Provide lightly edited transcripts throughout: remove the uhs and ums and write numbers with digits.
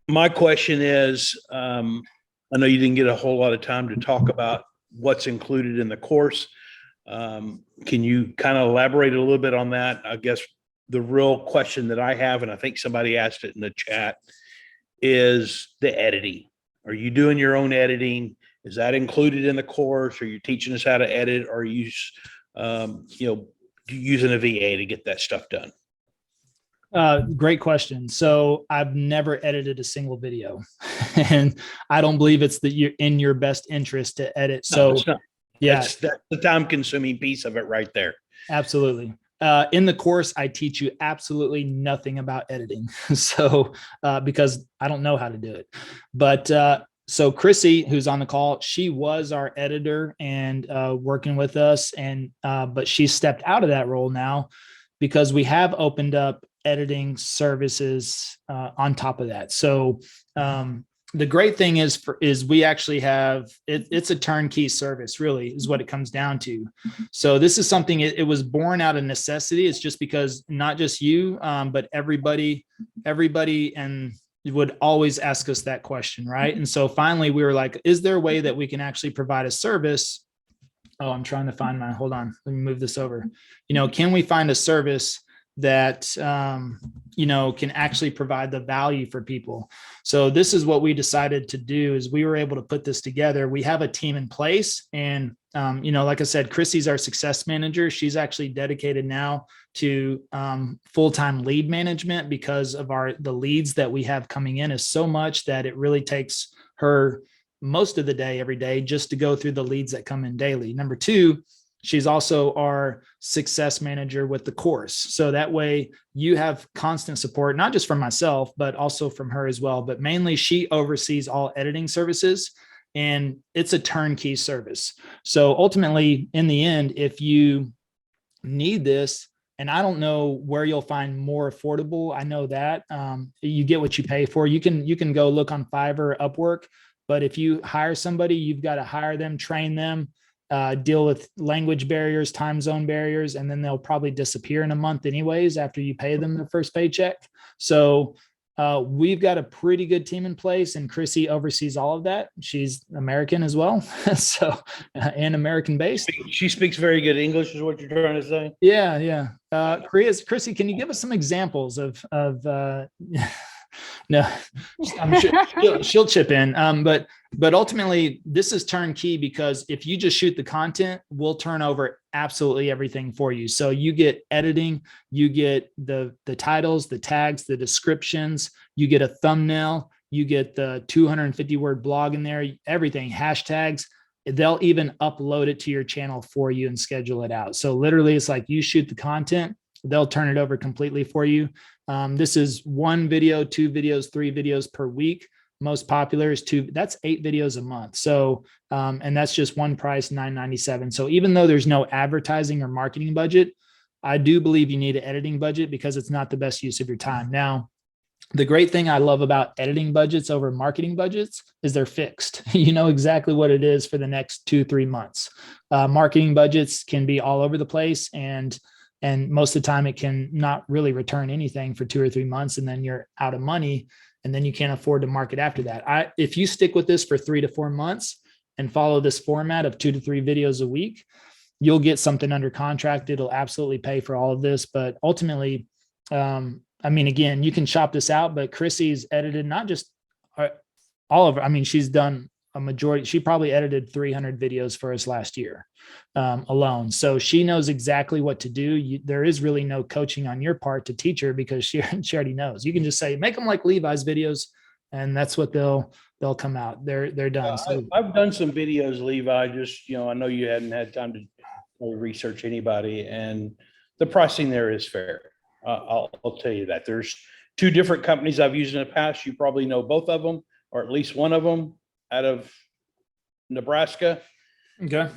My question is, I know you didn't get a whole lot of time to talk about what's included in the course. Can you kind of elaborate a little bit on that? I guess the real question that I have, and I think somebody asked it in the chat, is the editing. Are you doing your own editing? Is that included in the course? Are you teaching us how to edit? Or are you, using a VA to get that stuff done? Great question. So I've never edited a single video, and I don't believe it's in your best interest to edit. So no, that's the time-consuming piece of it right there. Absolutely. In the course, I teach you absolutely nothing about editing. So because I don't know how to do it. But so Chrissy, who's on the call, she was our editor and working with us, and but she stepped out of that role now because we have opened up editing services on top of that. So the great thing is we actually have it's a turnkey service, really, is what it comes down to. So this is something, it was born out of necessity. It's just because not just you, but everybody and would always ask us that question, right? And so finally we were like, is there a way that we can actually provide a service? Oh, I'm trying to find hold on, let me move this over. Can we find a service that can actually provide the value for people? So this is what we decided to do, is we were able to put this together. We have a team in place, and like I said, Chrissy's our success manager. She's actually dedicated now to full-time lead management because of the leads that we have coming in is so much that it really takes her most of the day, every day, just to go through the leads that come in daily. Number two, she's also our success manager with the course. So that way you have constant support, not just from myself, but also from her as well. But mainly she oversees all editing services, and it's a turnkey service. So ultimately, in the end, if you need this, and I don't know where you'll find more affordable, I know that you get what you pay for. You can go look on Fiverr, Upwork, but if you hire somebody, you've got to hire them, train them, deal with language barriers, time zone barriers, and then they'll probably disappear in a month anyways after you pay them their first paycheck. So we've got a pretty good team in place, and Chrissy oversees all of that. She's American as well, so and American based. She speaks very good English, is what you're trying to say? Yeah. Chrissy, can you give us some examples of no, I'm sure she'll chip in. But ultimately, this is turnkey, because if you just shoot the content, we'll turn over absolutely everything for you. So you get editing, you get the titles, the tags, the descriptions, you get a thumbnail, you get the 250-word blog in there, everything, hashtags. They'll even upload it to your channel for you and schedule it out. So literally, it's like you shoot the content, they'll turn it over completely for you. This is 1 video, 2 videos, 3 videos per week. Most popular is 2. That's 8 videos a month. So, and that's just one price, $9.97. So even though there's no advertising or marketing budget, I do believe you need an editing budget, because it's not the best use of your time. Now, the great thing I love about editing budgets over marketing budgets is they're fixed. You know exactly what it is for the next 2-3 months. Marketing budgets can be all over the place, and most of the time it can not really return anything for 2 or 3 months, and then you're out of money, and then you can't afford to market after that. If you stick with this for 3 to 4 months and follow this format of 2 to 3 videos a week, you'll get something under contract. It'll absolutely pay for all of this. But ultimately, again, you can shop this out, but Chrissy's edited not just all of her. She's done a majority. She probably edited 300 videos for us last year alone. So she knows exactly what to do. There is really no coaching on your part to teach her, because she already knows. You can just say, make them like Levi's videos, and that's what they'll come out. They're done. So I've done some videos, Levi. Just, I know you hadn't had time to research anybody, and the pricing there is fair. I'll tell you that. There's 2 different companies I've used in the past. You probably know both of them, or at least one of them, out of Nebraska. Okay.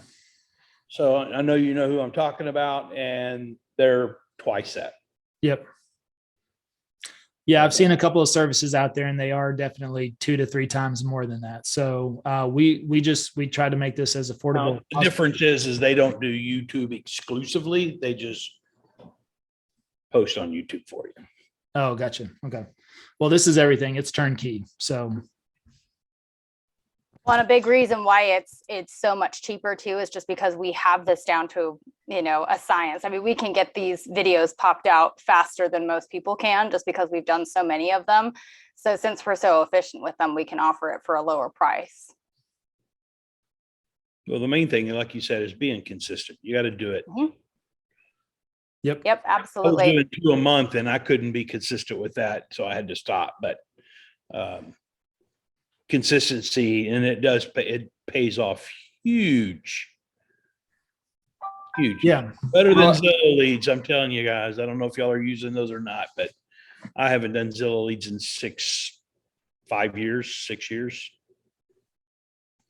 So I know you know who I'm talking about, and they're twice that. Yep. Yeah, I've seen a couple of services out there, and they are definitely 2 to 3 times more than that. So we try to make this as affordable. The difference is they don't do YouTube exclusively. They just post on YouTube for you. Oh, gotcha. Okay. Well, this is everything. It's turnkey. So One a big reason why it's so much cheaper too is just because we have this down to, a science. I mean, we can get these videos popped out faster than most people can just because we've done so many of them. So since we're so efficient with them, we can offer it for a lower price. Well, the main thing, like you said, is being consistent. You got to do it. Mhm. Yep. Yep, I was absolutely. doing 2 a month and I couldn't be consistent with that. So I had to stop, but, consistency, and it pays off huge. Yeah. Better than Well, Zillow leads. I'm telling you guys, I don't know if y'all are using those or not, but I haven't done Zillow leads in 5 years, 6 years.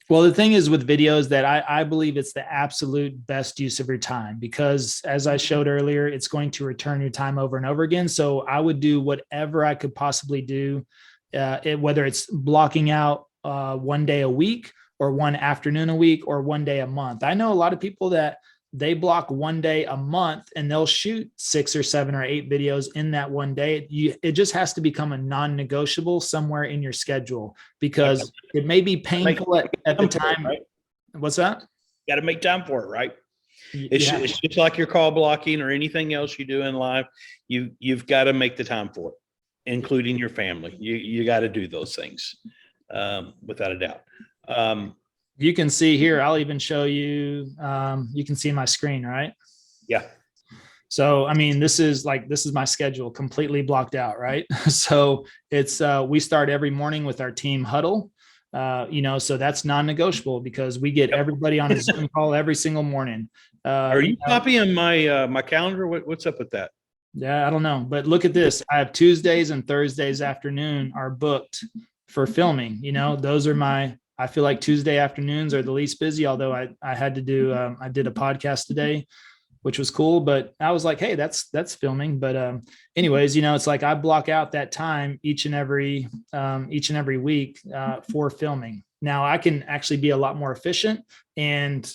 Well, the thing is with videos that I believe it's the absolute best use of your time, because as I showed earlier, it's going to return your time over and over again. So I would do whatever I could possibly do, whether it's blocking out 1 day a week or 1 afternoon a week or 1 day a month. I know a lot of people that they block 1 day a month and they'll shoot 6 or 7 or 8 videos in that 1 day. It just has to become a non-negotiable somewhere in your schedule, because it may be painful at the time. Right? What's that? Got to make time for it, right? It's just like your call blocking or anything else you do in life. You've got to make the time for it, including your family. You got to do those things, without a doubt. You can see here, I'll even show you, you can see my screen, right? Yeah. So, I mean, this is my schedule completely blocked out, right? So it's, we start every morning with our team huddle, so that's non-negotiable because we get everybody on a Zoom call every single morning. Are you copying my calendar? What's up with that? Yeah, I don't know, but look at this. I have Tuesdays and Thursdays afternoon are booked for filming. Those are I feel like Tuesday afternoons are the least busy, although I had to do, I did a podcast today, which was cool, but I was like, hey, that's filming. But anyways, it's like I block out that time each and every week for filming. Now I can actually be a lot more efficient and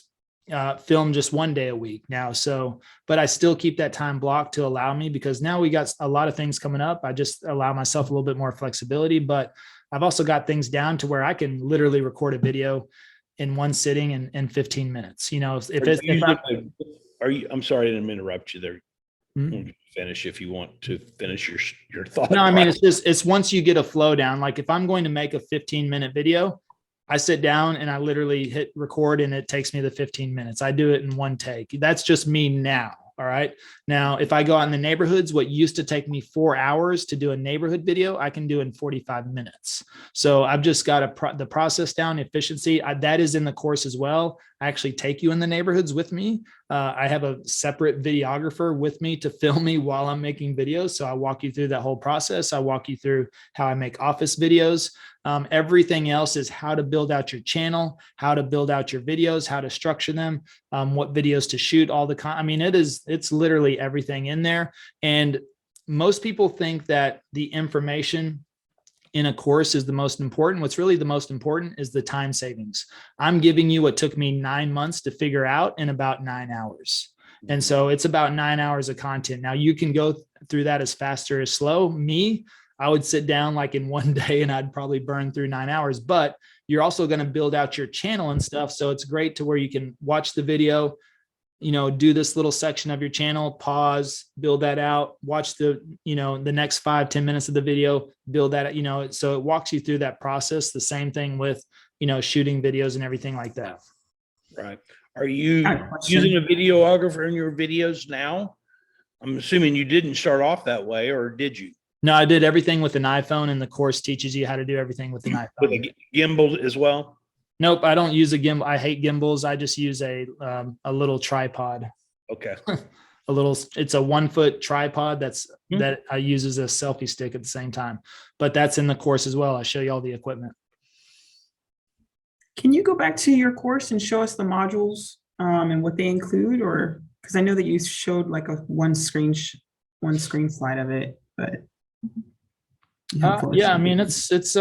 film just 1 day a week now. So, but I still keep that time blocked to allow me, because now we got a lot of things coming up. I just allow myself a little bit more flexibility, but I've also got things down to where I can literally record a video in one sitting in 15 minutes. I'm sorry, I didn't interrupt you there. Hmm? Finish if you want to finish your thought. No, I mean, it's once you get a flow down, like if I'm going to make a 15-minute video, I sit down and I literally hit record and it takes me the 15 minutes. I do it in one take. That's just me now. All right. Now, if I go out in the neighborhoods, what used to take me 4 hours to do a neighborhood video, I can do in 45 minutes. So I've just got the process down, efficiency. That is in the course as well. I actually take you in the neighborhoods with me. I have a separate videographer with me to film me while I'm making videos. So I walk you through that whole process. I walk you through how I make office videos. Everything else is how to build out your channel, how to build out your videos, how to structure them, what videos to shoot, it's literally everything in there. And most people think that the information in a course is the most important. What's really the most important is the time savings. I'm giving you what took me 9 months to figure out in about 9 hours. And so it's about 9 hours of content. Now you can go through that as fast or as slow. I would sit down like in 1 day and I'd probably burn through 9 hours, but you're also going to build out your channel and stuff. So it's great to where you can watch the video, do this little section of your channel, pause, build that out, watch the next 5-10 minutes of the video, build that, so it walks you through that process. The same thing with, shooting videos and everything like that. Right. Are you using a videographer in your videos now? I'm assuming you didn't start off that way, or did you? No, I did everything with an iPhone, and the course teaches you how to do everything with an iPhone. With a gimbal as well? Nope, I don't use a gimbal. I hate gimbals. I just use a little tripod. Okay. It's a 1 foot tripod that I use as a selfie stick at the same time, but that's in the course as well. I show you all the equipment. Can you go back to your course and show us the modules and what they include, or because I know that you showed like a one screen slide of it, but yeah, I mean it's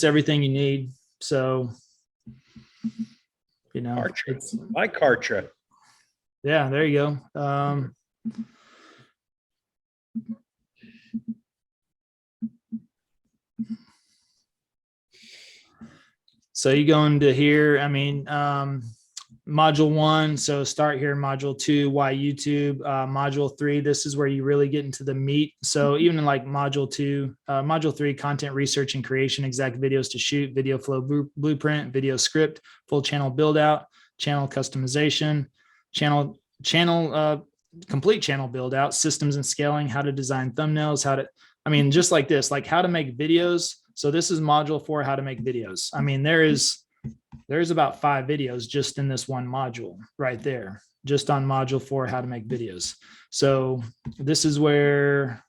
everything you need. So it's like Kartra. Yeah, there you go. So you go into here, I mean, module 1. So start here, module 2, why YouTube, module 3. This is where you really get into the meat. So even in like module 2, module 3, content research and creation, exact videos to shoot, video flow blueprint, video script, full channel build out, channel customization, complete channel build out, systems and scaling, how to design thumbnails, just like this, like how to make videos. So this is module 4, how to make videos. I mean, there's about 5 videos just in this one module right there, just on module 4, how to make videos. So this is where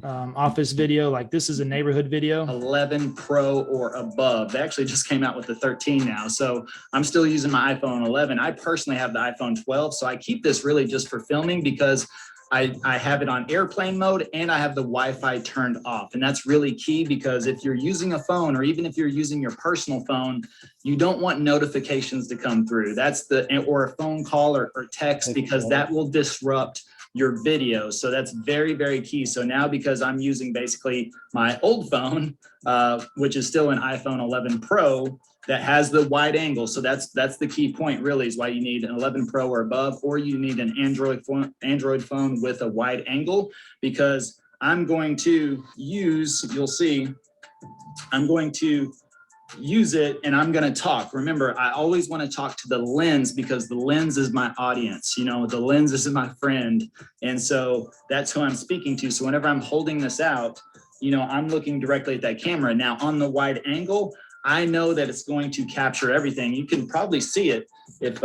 office video, like this is a neighborhood video. 11 Pro or above. They actually just came out with the 13 now. So I'm still using my iPhone 11. I personally have the iPhone 12. So I keep this really just for filming because I have it on airplane mode and I have the Wi-Fi turned off. And that's really key because if you're using a phone or even if you're using your personal phone, you don't want notifications to come through. Or a phone call or text, because that will disrupt your video. So that's very, very key. So now because I'm using basically my old phone, which is still an iPhone 11 Pro, that has the wide angle. So that's the key point really, is why you need an 11 Pro or above, or you need an Android phone with a wide angle, because I'm going to use, you'll see, I'm going to use it and I'm going to talk. Remember, I always want to talk to the lens because the lens is my audience, the lens is my friend. And so that's who I'm speaking to. So whenever I'm holding this out, I'm looking directly at that camera. Now on the wide angle, I know that it's going to capture everything. You can probably see it if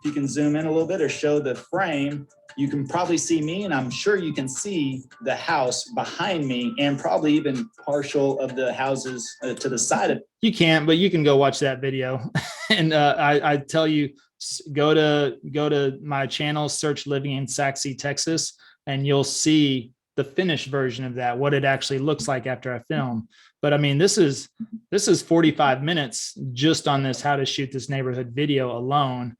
you can zoom in a little bit or show the frame. You can probably see me, and I'm sure you can see the house behind me and probably even partial of the houses to the side of it. You can't, but you can go watch that video. And I tell you, go to my channel, search Living in Saxe, Texas, and you'll see the finished version of that, what it actually looks like after I film. But I mean, this is 45 minutes just on this, how to shoot this neighborhood video alone,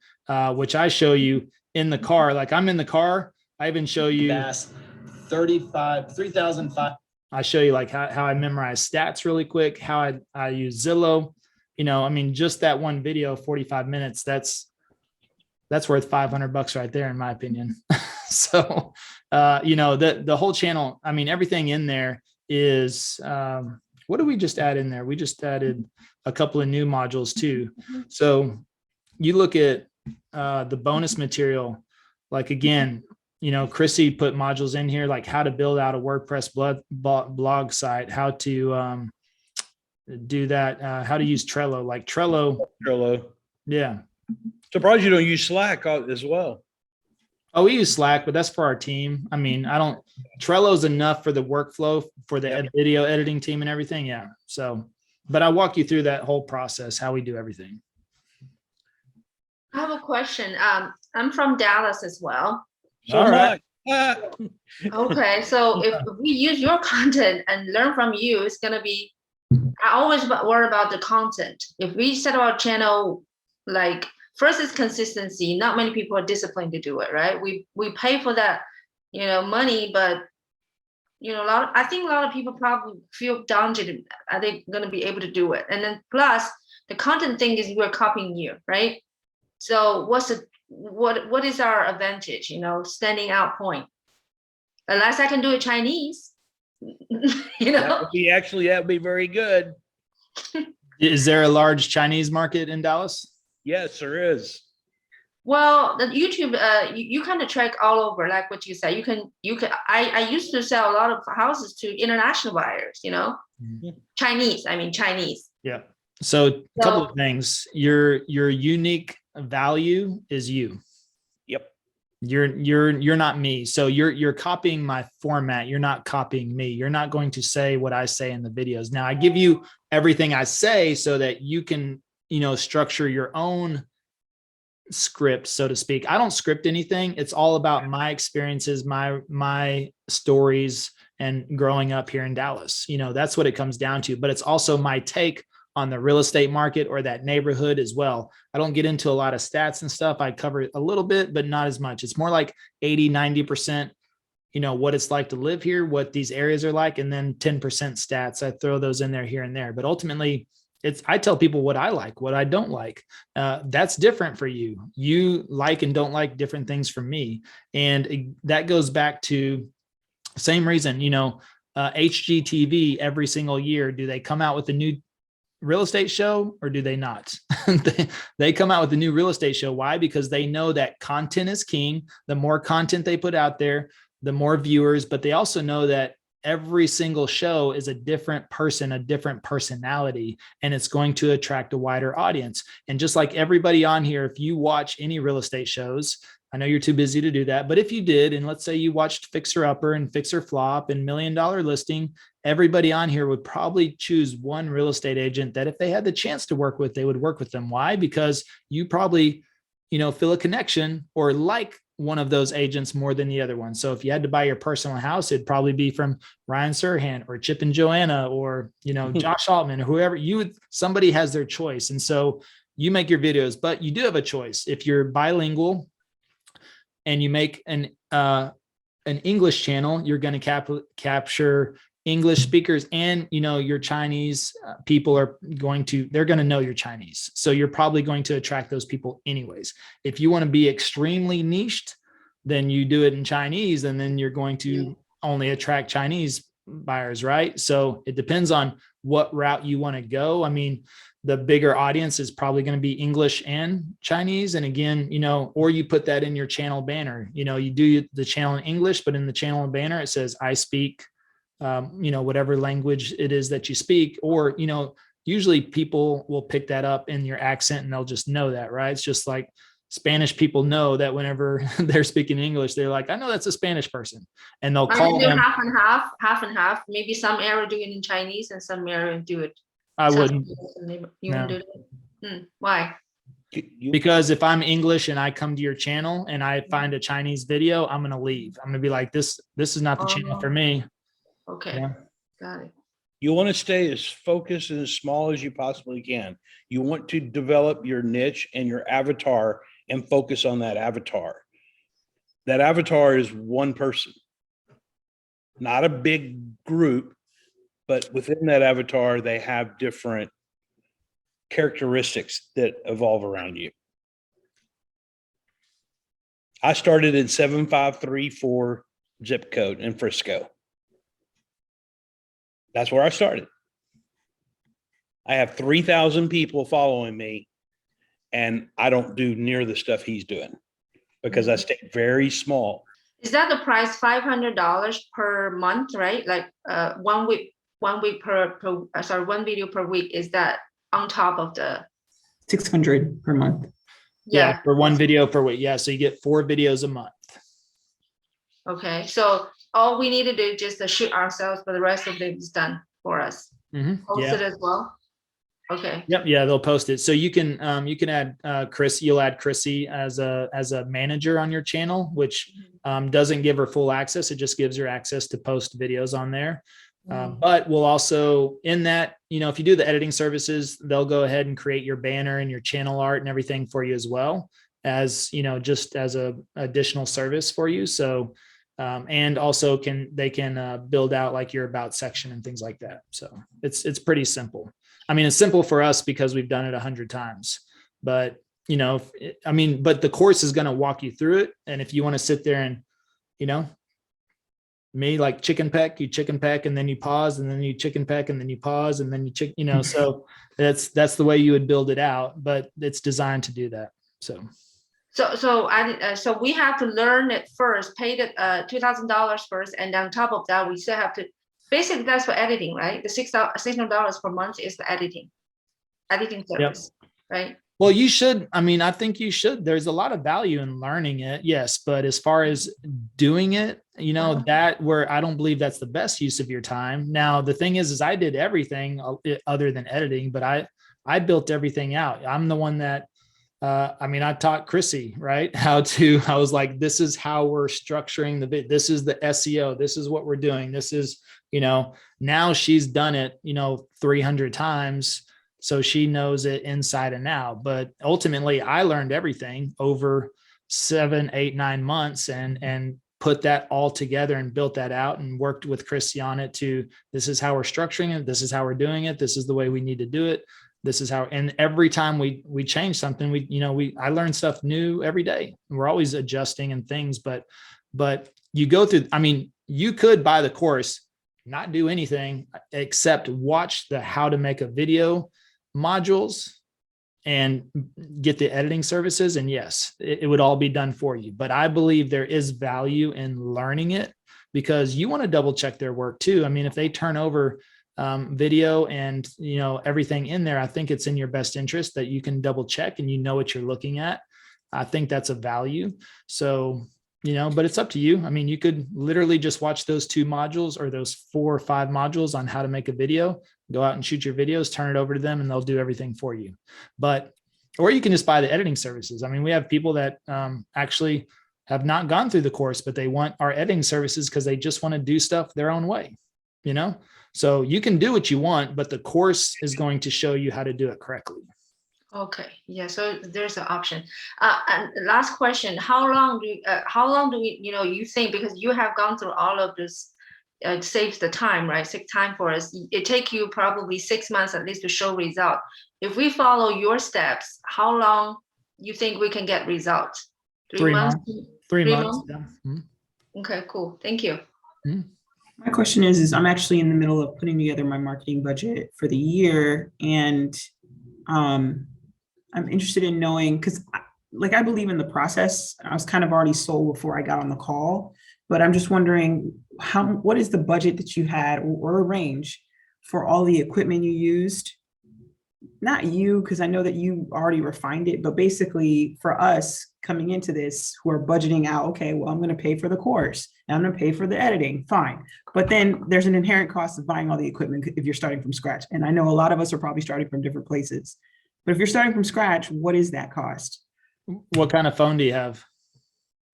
which I show you in the car. Like I'm in the car. I even show you 3,005. I show you like how I memorize stats really quick, how I use Zillow, just that one video, 45 minutes, that's worth $500 right there, in my opinion. So, the whole channel, everything in there is, what did we just add in there? We just added a couple of new modules too. So you look at the bonus material, like again, Chrissy put modules in here, like how to build out a WordPress blog site, how to do that, how to use Trello, like Trello. Yeah. Surprised you don't use Slack as well. Oh, we use Slack, but that's for our team. Trello's enough for the workflow for the video editing team and everything. Yeah. So, but I walk you through that whole process, how we do everything. I have a question. I'm from Dallas as well. All right. Okay. So if we use your content and learn from you, it's going to be, I always worry about the content. If we set our channel, like first is consistency. Not many people are disciplined to do it, right? We pay for that, money, but I think a lot of people probably feel daunted. Are they going to be able to do it? And then plus the content thing is we're copying you, right? So what is our advantage? Standing out point. Unless I can do it Chinese, That would be very good. Is there a large Chinese market in Dallas? Yes, there is. Well, the YouTube, you kind of track all over, like what you said. I used to sell a lot of houses to international buyers, Mm-hmm. Chinese. Yeah. So a couple of things. Your unique value is you. Yep. You're not me. So you're copying my format. You're not copying me. You're not going to say what I say in the videos. Now I give you everything I say so that you can, structure your own script, so to speak. I don't script anything. It's all about my experiences, my stories, and growing up here in Dallas. That's what it comes down to. But it's also my take on the real estate market or that neighborhood as well. I don't get into a lot of stats and stuff. I cover a little bit, but not as much. It's more like 80-90%, what it's like to live here, what these areas are like, and then 10% stats. I throw those in there here and there. But ultimately, I tell people what I like, what I don't like. That's different for you. You like and don't like different things from me. And that goes back to same reason, HGTV every single year, do they come out with a new real estate show or do they not? They come out with a new real estate show. Why? Because they know that content is king. The more content they put out there, the more viewers, but they also know that every single show is a different person, a different personality, and it's going to attract a wider audience. And just like everybody on here, if you watch any real estate shows, I know you're too busy to do that, but if you did, and let's say you watched Fixer Upper and Fixer Flop and $1 Million Listing, everybody on here would probably choose one real estate agent that if they had the chance to work with, they would work with them. Why? Because you probably, feel a connection or like one of those agents more than the other one. So if you had to buy your personal house, it'd probably be from Ryan Serhant or Chip and Joanna or, Josh Altman or whoever somebody has their choice. And so you make your videos, but you do have a choice. If you're bilingual and you make an English channel, you're going to capture English speakers, and your Chinese people they're going to know you're Chinese. So you're probably going to attract those people anyways. If you want to be extremely niched, then you do it in Chinese, and then you're going to only attract Chinese buyers, right? So it depends on what route you want to go. I mean, the bigger audience is probably going to be English and Chinese. And again, or you put that in your channel banner, you do the channel in English, but in the channel and banner, it says, I speak, whatever language it is that you speak, or, usually people will pick that up in your accent and they'll just know that, right? It's just like Spanish people know that whenever they're speaking English, they're like, I know that's a Spanish person, and they'll call them half and half. Maybe some area do it in Chinese and some area do it. I wouldn't. You wouldn't do it? Why? Because if I'm English and I come to your channel and I find a Chinese video, I'm going to leave. I'm going to be like, this is not the channel for me. Okay. Yeah. Got it. You want to stay as focused and as small as you possibly can. You want to develop your niche and your avatar and focus on that avatar. That avatar is one person, not a big group, but within that avatar, they have different characteristics that evolve around you. I started in 7534 zip code in Frisco. That's where I started. I have 3,000 people following me, and I don't do near the stuff he's doing because I stay very small. Is that the price, $500 per month, right? Like 1 week one video per week? Is that on top of the 600 per month? Yeah, for one video per week. Yeah, so you get 4 videos a month. Okay, so all we need to do is just shoot ourselves, but the rest of it is done for us. Post it as well. Okay. Yep. Yeah, they'll post it. So you can add Chris. You'll add Chrissy as a manager on your channel, which doesn't give her full access. It just gives her access to post videos on there. But we'll also, in that, if you do the editing services, they'll go ahead and create your banner and your channel art and everything for you as well, as just as a additional service for you. So and also they can build out like your about section and things like that. So it's pretty simple. I mean, it's simple for us because we've done it 100 times, but but the course is going to walk you through it. And if you want to sit there and, me like chicken peck, you chicken peck, and then you pause, and then you chicken peck, and then you pause, and then you so that's the way you would build it out, but it's designed to do that. So we have to learn it first, pay the $2,000 first, and on top of that, we still have to. Basically, that's for editing, right? The $600 per month is the editing service, right? Well, you should. I mean, I think you should. There's a lot of value in learning it, yes, but as far as doing it, that where I don't believe that's the best use of your time. Now, the thing is I did everything other than editing, but I built everything out. I'm the one that. I taught Chrissy, right? I was like, this is how we're structuring the bit. This is the SEO. This is what we're doing. This is, now she's done it, 300 times. So she knows it inside and out. But ultimately I learned everything over 7, 8, 9 months and put that all together and built that out and worked with Chrissy on it this is how we're structuring it. This is how we're doing it. This is the way we need to do it. this is how, and every time we change something, I learn stuff new every day. We're always adjusting and things, but you go through, I mean, you could buy the course, not do anything except watch the how to make a video modules and get the editing services. And yes, it would all be done for you. But I believe there is value in learning it, because you want to double check their work too. I mean, if they turn over video and, everything in there, I think it's in your best interest that you can double check and what you're looking at. I think that's a value. So, but it's up to you. I mean, you could literally just watch those 2 modules or those 4 or 5 modules on how to make a video, go out and shoot your videos, turn it over to them, and they'll do everything for you. Or you can just buy the editing services. I mean, we have people that actually have not gone through the course, but they want our editing services because they just want to do stuff their own way, So you can do what you want, but the course is going to show you how to do it correctly. Okay, yeah, so there's an option. And last question, how long do we, you think, because you have gone through all of this, saves the time, right? Save time for us. It take you probably 6 months at least to show result. If we follow your steps, how long you think we can get results? 3 months? 3 months. Yeah. Mm-hmm. Okay, cool. Thank you. Mm-hmm. My question is I'm actually in the middle of putting together my marketing budget for the year, and I'm interested in knowing, because I believe in the process. I was kind of already sold before I got on the call, but I'm just wondering what is the budget that you had, or a range, for all the equipment you used? Not you, because I know that you already refined it, but basically for us coming into this who are budgeting out, okay, well, I'm going to pay for the course and I'm going to pay for the editing, fine. But then there's an inherent cost of buying all the equipment if you're starting from scratch. And I know a lot of us are probably starting from different places. But if you're starting from scratch, what is that cost? What kind of phone do you have?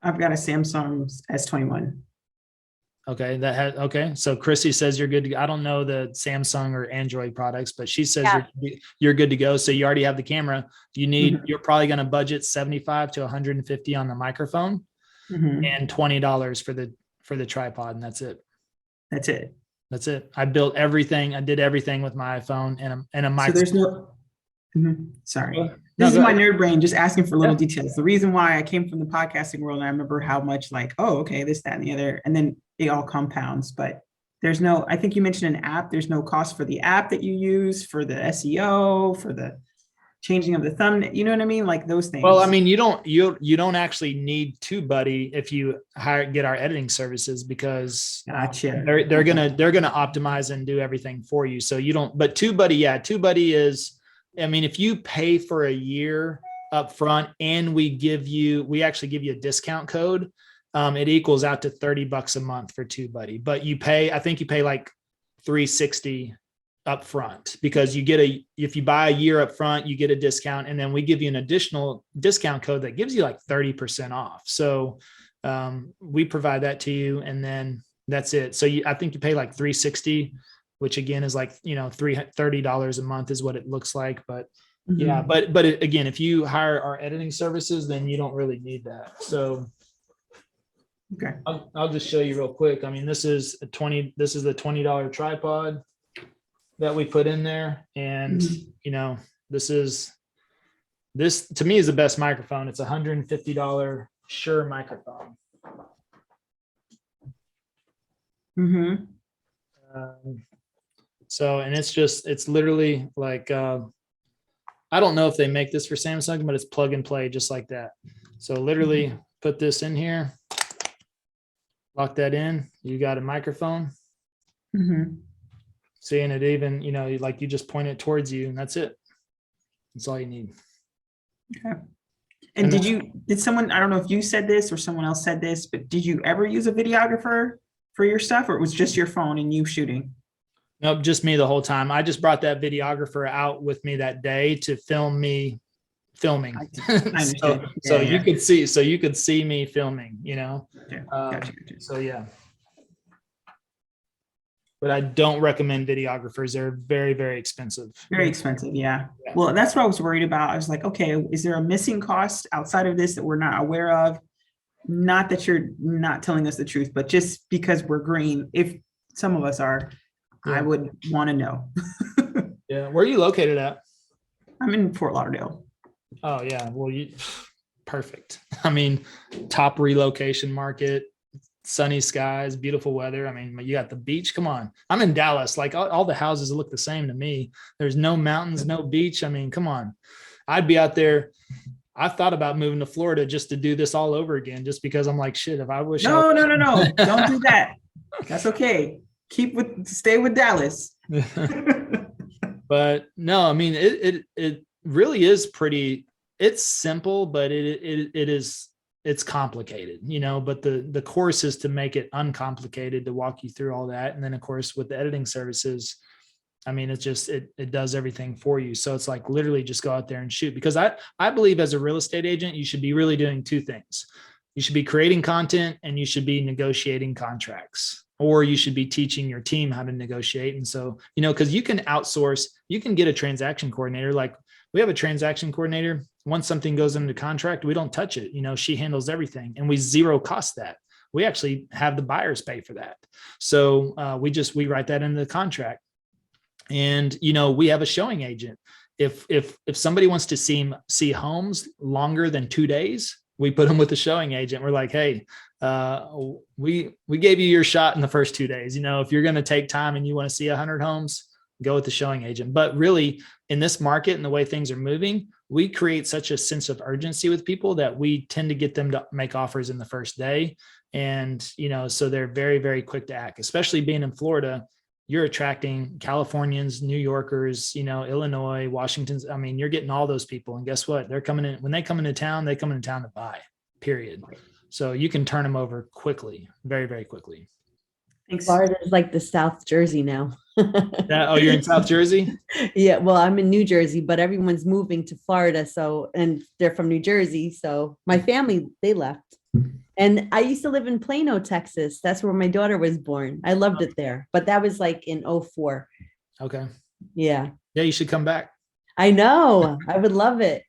I've got a Samsung S21. Okay. So Chrissy says you're good to go. I don't know the Samsung or Android products, but she says Yeah. you're good to go. So you already have the camera. You're probably going to budget 75 to 150 on the microphone and $20 for the tripod. And that's it. That's it. I built everything. I did everything with my iPhone and a microphone. So there's no, sorry. No, This is go my ahead. nerd brain just asking for little details. The reason why I came from the podcasting world, and I remember how much this, that, and the other, and then it all compounds, but there's no, I think you mentioned an app. There's no cost for the app that you use, for the SEO, for the changing of the thumbnail. You know what I mean? Like those things. Well, I mean, you don't actually need TubeBuddy if you get our editing services, because Gotcha. they're gonna optimize and do everything for you. So you don't. But TubeBuddy is. I mean, if you pay for a year up front and we actually give you a discount code, it equals out to $30 a month for TubeBuddy. But I think you pay like $360 up front, because if you buy a year up front, you get a discount, and then we give you an additional discount code that gives you like 30% off. So we provide that to you, and then that's it. So I think you pay like $360, which again is like, $30 a month is what it looks like. But yeah, but again, if you hire our editing services, then you don't really need that. So Okay. I'll just show you real quick. I mean, this is the $20 tripod that we put in there. And, this to me is the best microphone. It's $150 Shure microphone. So, and it's literally like, I don't know if they make this for Samsung, but it's plug and play just like that. So literally put this in here, lock that in, you got a microphone. See, and it even, you just point it towards you, and that's it. That's all you need. Okay. And did someone, I don't know if you said this or someone else said this, but did you ever use a videographer for your stuff, or it was just your phone and you shooting? Nope, just me the whole time. I just brought that videographer out with me that day to film me filming. I understand. So you could see me filming, Gotcha. So yeah. But I don't recommend videographers. They're very, very expensive. Very expensive, yeah. Well, that's what I was worried about. I was like, okay, is there a missing cost outside of this that we're not aware of? Not that you're not telling us the truth, but just because we're green, if some of us are, I would want to know. Yeah. Where are you located at? I'm in Fort Lauderdale. Oh yeah. Well, perfect. I mean, top relocation market, sunny skies, beautiful weather. I mean, you got the beach. Come on. I'm in Dallas. Like all the houses look the same to me. There's no mountains, no beach. I mean, come on. I'd be out there. I've thought about moving to Florida just to do this all over again, just because I'm like, shit, if I wish. No. Don't do that. That's okay. Stay with Dallas. But no, I mean, it really is pretty, it's simple, but it's complicated, but the course is to make it uncomplicated, to walk you through all that. And then of course, with the editing services, I mean, it's just, it does everything for you. So it's like literally just go out there and shoot, because I believe as a real estate agent, you should be really doing two things. You should be creating content and you should be negotiating contracts, or you should be teaching your team how to negotiate. And so, because you can outsource, you can get a transaction coordinator. Like we have a transaction coordinator. Once something goes into contract, we don't touch it. She handles everything and we zero cost that. We actually have the buyers pay for that. So we write that into the contract. And, we have a showing agent. If somebody wants to see homes longer than 2 days, we put them with the showing agent. We're like, hey, we gave you your shot in the first 2 days. If you're going to take time and you want to see 100 homes, go with the showing agent. But really in this market and the way things are moving, we create such a sense of urgency with people that we tend to get them to make offers in the first day. And, so they're very, very quick to act, especially being in Florida. You're attracting Californians, New Yorkers, Illinois, Washington's. I mean, you're getting all those people. And guess what? They're coming in. When they come into town, they come into town to buy, period. So you can turn them over quickly, very, very quickly. Thanks. Florida is like the South Jersey now. Oh, you're in South Jersey? Yeah, well, I'm in New Jersey, but everyone's moving to Florida. So, and they're from New Jersey. So my family, they left. And I used to live in Plano, Texas. That's where my daughter was born. I loved it there, but that was like in 2004. Okay. Yeah. Yeah, you should come back. I know. I would love it.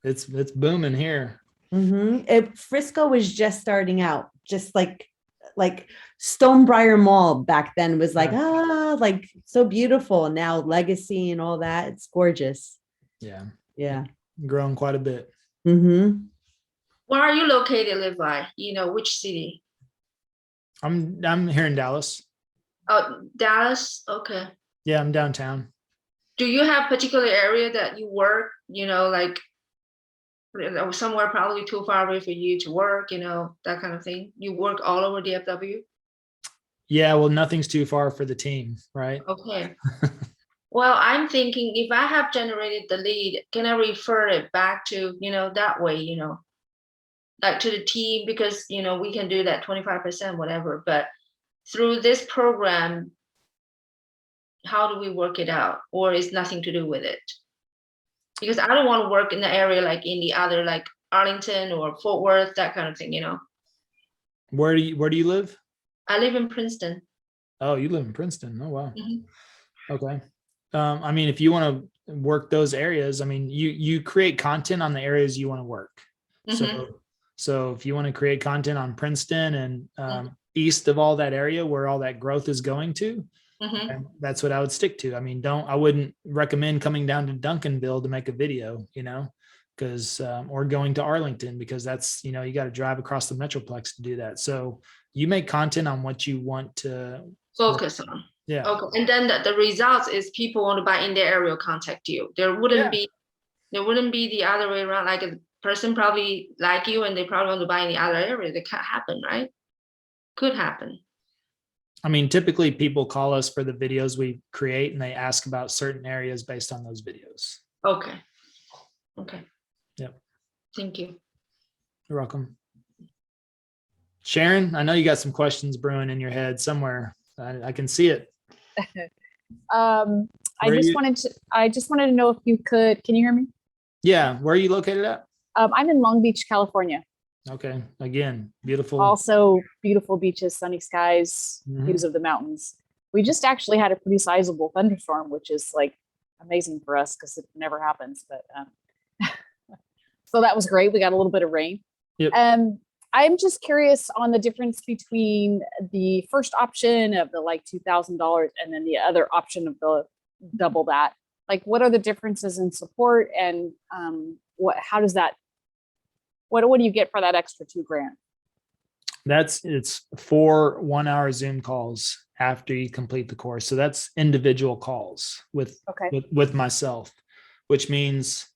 It's booming here. Frisco was just starting out, just like Stonebriar Mall back then was like, like so beautiful. And now Legacy and all that. It's gorgeous. Yeah. Yeah. Grown quite a bit. Where are you located, Levi? Which city? I'm here in Dallas. Oh, Dallas. Okay. Yeah, I'm downtown. Do you have particular area that you work, like somewhere probably too far away for you to work, that kind of thing? You work all over DFW? Yeah, well, nothing's too far for the team, right? Okay. Well, I'm thinking if I have generated the lead, can I refer it back to, that way, like to the team, because, we can do that 25%, whatever. But through this program, how do we work it out? Or is nothing to do with it? Because I don't want to work in the area like in the other, like Arlington or Fort Worth, that kind of thing, Where do you live? I live in Princeton. Oh, you live in Princeton. Oh, wow. Okay. I mean, if you want to work those areas, I mean, you create content on the areas you want to work. So if you want to create content on Princeton and east of all that area where all that growth is going to, and that's what I would stick to. I mean, I wouldn't recommend coming down to Duncanville to make a video, because, or going to Arlington, because that's, you got to drive across the Metroplex to do that. So you make content on what you want to focus on. Yeah. Okay. And then the results is people want to buy in their area, contact you. There wouldn't be the other way around. Like a person probably like you and they probably want to buy in the other area. That can't happen, right? Could happen. I mean, typically people call us for the videos we create and they ask about certain areas based on those videos. Okay. Yep. Thank you. You're welcome. Sharon, I know you got some questions brewing in your head somewhere. I can see it. I just wanted to know if you can you hear me? Yeah. Where are you located at? I'm in Long Beach, California. Okay. Again, beautiful. Also beautiful beaches, sunny skies, views of the mountains. We just actually had a pretty sizable thunderstorm, which is like amazing for us because it never happens. But so that was great. We got a little bit of rain. Yep. I'm just curious on the difference between the first option of the like $2,000 and then the other option of the double that. like, what are the differences in support, and how does that, what do you get for that extra $2,000? It's 4 1-hour Zoom calls after you complete the course. So that's individual calls with myself, which means,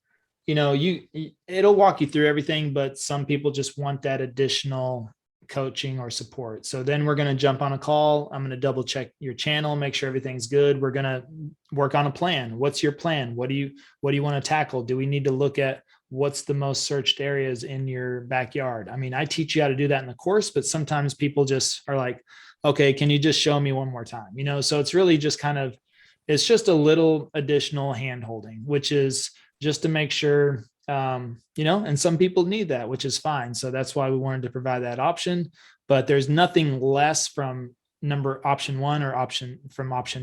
it'll walk you through everything, but some people just want that additional coaching or support. So then we're going to jump on a call. I'm going to double check your channel, make sure everything's good. We're going to work on a plan. What's your plan? What do you want to tackle? Do we need to look at what's the most searched areas in your backyard? I mean, I teach you how to do that in the course, but sometimes people just are like, okay, can you just show me one more time? So it's really just it's just a little additional hand holding, which is just to make sure, and some people need that, which is fine. So that's why we wanted to provide that option, but there's nothing less from option 1 or option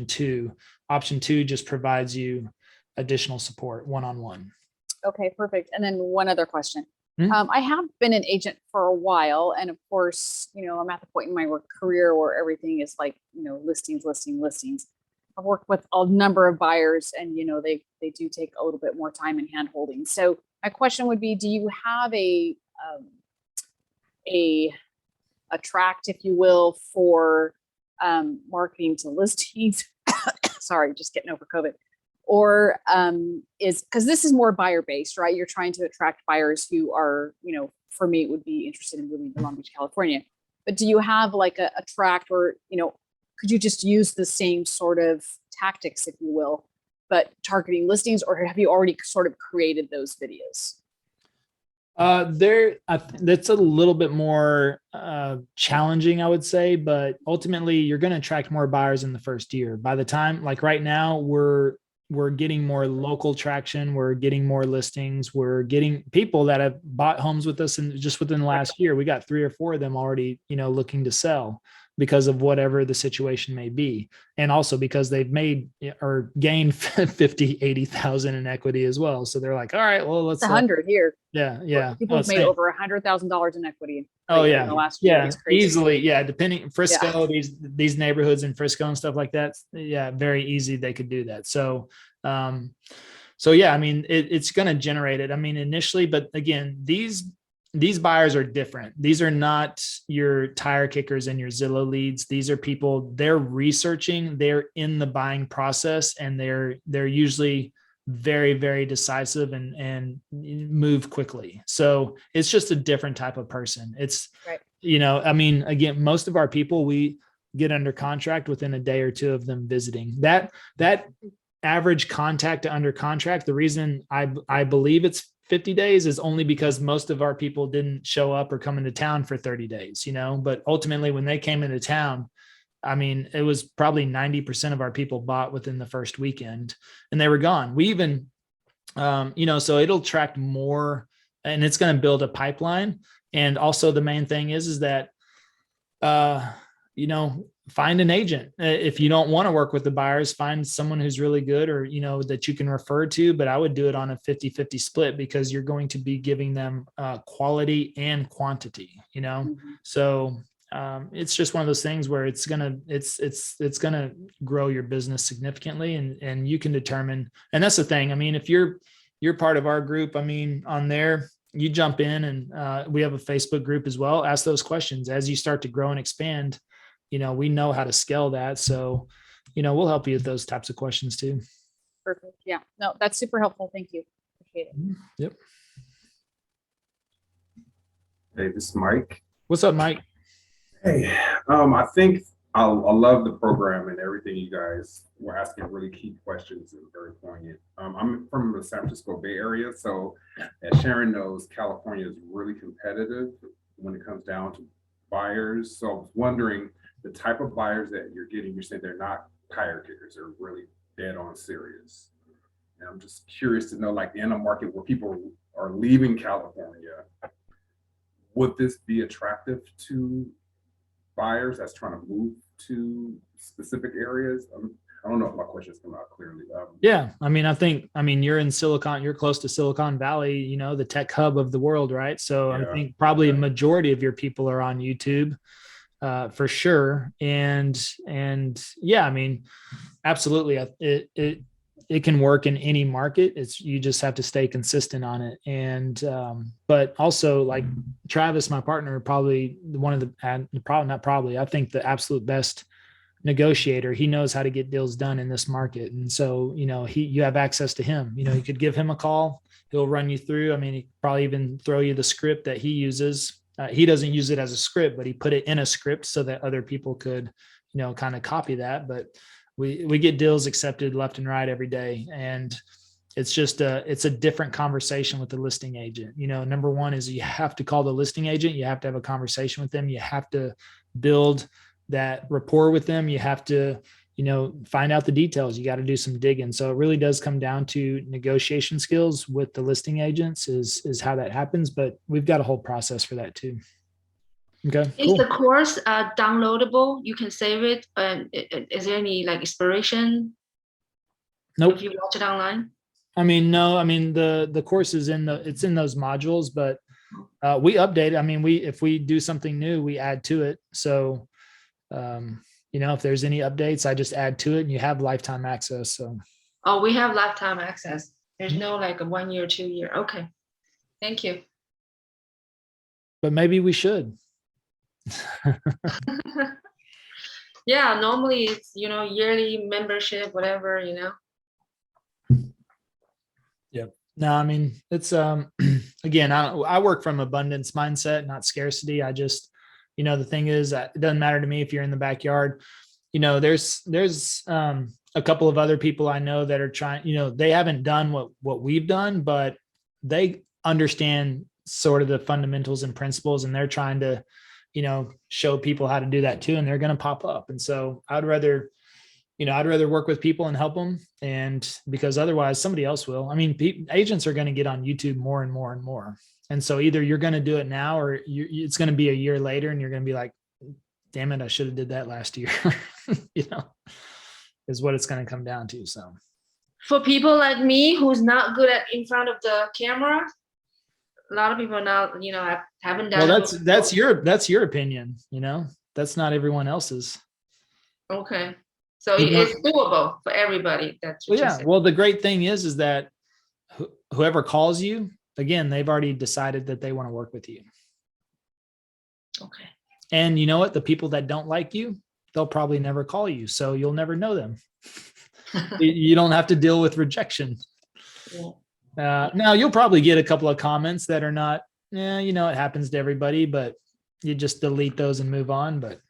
2. Option 2 just provides you additional support one-on-one. Okay, perfect. And then one other question. I have been an agent for a while. And of course, I'm at the point in my work career where everything is like, listings. I've worked with a number of buyers, and, they do take a little bit more time and hand holding. So my question would be, do you have a tract, if you will, for marketing to listings? Sorry, just getting over COVID. Or because this is more buyer based, right? You're trying to attract buyers who are, for me, it would be interested in moving to Long Beach, California. But do you have like a tract, or, could you just use the same sort of tactics, if you will, but targeting listings, or have you already sort of created those videos? That's a little bit more challenging, I would say, but ultimately you're going to attract more buyers in the first year. By the time, like right now, we're getting more local traction. We're getting more listings. We're getting people that have bought homes with us, and just within the last year, we got 3 or 4 of them already, looking to sell because of whatever the situation may be. And also because they've made or gained 50, 80,000 in equity as well. So they're like, all right, well, let's 100 here. Yeah. Yeah. People have made over $100,000 in equity. Oh yeah. In the last year. Yeah. Easily. Yeah. Depending Frisco, these neighborhoods in Frisco and stuff like that. Yeah. Very easy. They could do that. So, yeah, I mean, it's going to generate it. I mean, initially, but again, these buyers are different. These are not your tire kickers and your Zillow leads. These are people, they're researching, they're in the buying process, and they're usually very, very decisive and move quickly. So it's just a different type of person. It's, right. I mean, again, most of our people, we get under contract within a day or 2 of them visiting. That average contact to under contract, the reason I believe it's 50 days is only because most of our people didn't show up or come into town for 30 days, but ultimately when they came into town, I mean, it was probably 90% of our people bought within the first weekend and they were gone. We even, so it'll attract more, and it's going to build a pipeline. And also the main thing is that, find an agent. If you don't want to work with the buyers, find someone who's really good, or, that you can refer to, but I would do it on a 50-50 split, because you're going to be giving them quality and quantity, So it's just one of those things where it's going to grow your business significantly, and you can determine, and that's the thing. I mean, if you're part of our group, I mean, on there, you jump in, and we have a Facebook group as well. Ask those questions as you start to grow and expand. We know how to scale that. So, we'll help you with those types of questions too. Perfect. Yeah, no, that's super helpful. Thank you. Appreciate it. Yep. Hey, this is Mike. What's up, Mike? Hey, I think I love the program and everything you guys were asking really key questions and very poignant. I'm from the San Francisco Bay Area. So as Sharon knows, California is really competitive when it comes down to buyers. So I was wondering, the type of buyers that you're getting, you're saying they're not tire kickers, they're really dead on serious. And I'm just curious to know, like in a market where people are leaving California, would this be attractive to buyers that's trying to move to specific areas? I don't know if my questions come out clearly. Yeah, I mean, you're in Silicon, you're close to Silicon Valley, the tech hub of the world, right? So yeah, I think probably a majority of your people are on YouTube. For sure. And yeah, I mean, absolutely. it can work in any market. You just have to stay consistent on it. And, but also like Travis, my partner, probably I think the absolute best negotiator. He knows how to get deals done in this market. And so, you have access to him. You could give him a call. He'll run you through. I mean, he probably even throw you the script that he uses. He doesn't use it as a script, but he put it in a script so that other people could, kind of copy that. But we get deals accepted left and right every day. And it's just it's a different conversation with the listing agent. Number one is you have to call the listing agent. You have to have a conversation with them. You have to build that rapport with them. You have to, find out the details. You got to do some digging. So it really does come down to negotiation skills with the listing agents is how that happens. But we've got a whole process for that too. Okay. Is the course downloadable? You can save it. Is there any like expiration? Nope. If you watch it online? I mean, no, I mean, the course is it's in those modules, but we update it. I mean, if we do something new, we add to it. So, if there's any updates, I just add to it and you have lifetime access. So. Oh, we have lifetime access. There's no like a 1 year, 2 year. Okay. Thank you. But maybe we should. Yeah, normally it's, yearly membership, whatever, Yep. No, I mean, it's, again, I work from abundance mindset, not scarcity. I just, the thing is that it doesn't matter to me if you're in the backyard. There's a couple of other people I know that are trying, they haven't done what we've done, but they understand sort of the fundamentals and principles, and they're trying to, show people how to do that too. And they're going to pop up. And so I'd rather work with people and help them. And because otherwise somebody else will. I mean, agents are going to get on YouTube more and more and more. And so either you're going to do it now or it's going to be a year later and you're going to be like, damn it, I should have did that last year, is what it's going to come down to. So for people like me, who's not good at in front of the camera, a lot of people now, haven't done. Well, that's your opinion, that's not everyone else's. Okay. So it's doable for everybody. That's what yeah. Well, the great thing is that whoever calls you, again, they've already decided that they want to work with you. Okay. And you know what? The people that don't like you, they'll probably never call you. So you'll never know them. You don't have to deal with rejection. Yeah. Now you'll probably get a couple of comments that are not, it happens to everybody, but you just delete those and move on. But